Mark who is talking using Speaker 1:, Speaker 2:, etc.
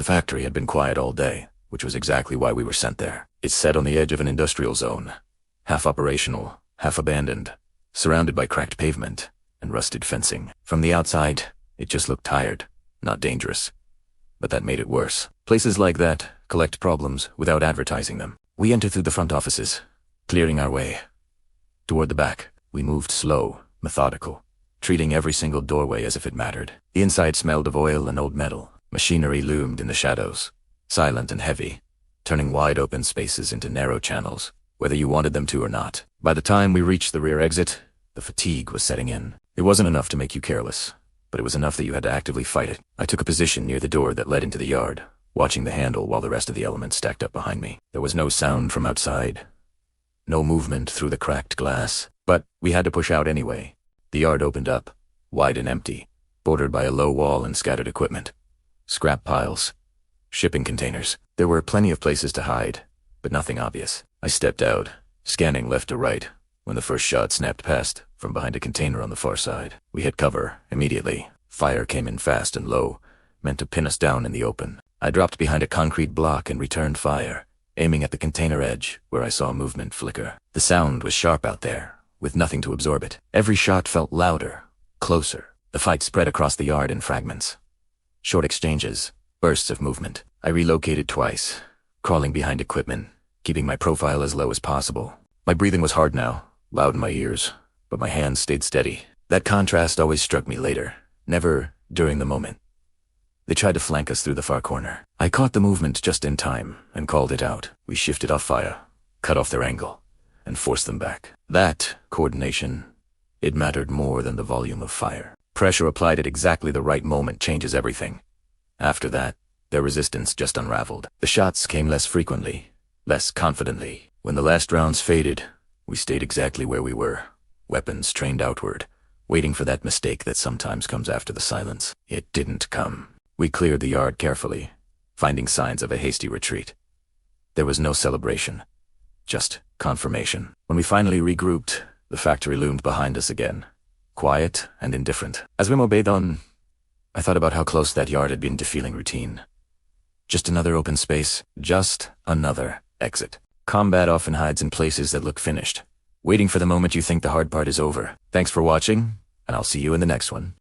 Speaker 1: The factory had been quiet all day, which was exactly why we were sent there. It sat on the edge of an industrial zone, half operational, half abandoned, surrounded by cracked pavement and rusted fencing. From the outside, it just looked tired, not dangerous. But that made it worse. Places like that collect problems without advertising them. We entered through the front offices, clearing our way. Toward the back, we moved slow, methodical, treating every single doorway as if it mattered. The inside smelled of oil and old metal. Machinery loomed in the shadows, silent and heavy, turning wide open spaces into narrow channels, whether you wanted them to or not. By the time we reached the rear exit, the fatigue was setting in. It wasn't enough to make you careless, but it was enough that you had to actively fight it. I took a position near the door that led into the yard, watching the handle while the rest of the elements stacked up behind me. There was no sound from outside, no movement through the cracked glass, but we had to push out anyway. The yard opened up, wide and empty, bordered by a low wall and scattered equipment. Scrap piles, shipping containers. There were plenty of places to hide, but nothing obvious. I stepped out, scanning left to right, when the first shot snapped past from behind a container on the far side. We hit cover immediately. Fire came in fast and low, meant to pin us down in the open. I dropped behind a concrete block and returned fire, aiming at the container edge where I saw movement flicker. The sound was sharp out there, with nothing to absorb it. Every shot felt louder, closer. The fight spread across the yard in fragments. Short exchanges, bursts of movement. I relocated twice, crawling behind equipment, keeping my profile as low as possible. My breathing was hard now, loud in my ears, but my hands stayed steady. That contrast always struck me later, never during the moment. They tried to flank us through the far corner. I caught the movement just in time and called it out. We shifted off fire, cut off their angle, and forced them back. That coordination, it mattered more than the volume of fire. Pressure applied at exactly the right moment changes everything. After that, their resistance just unraveled. The shots came less frequently, less confidently. When the last rounds faded, we stayed exactly where we were, weapons trained outward, waiting for that mistake that sometimes comes after the silence. It didn't come. We cleared the yard carefully, finding signs of a hasty retreat. There was no celebration, just confirmation. When we finally regrouped, the factory loomed behind us again, quiet and indifferent. As we obeyed on, I thought about how close that yard had been to feeling routine. Just another open space, just another exit. Combat often hides in places that look finished, waiting for the moment you think the hard part is over. Thanks for watching, and I'll see you in the next one.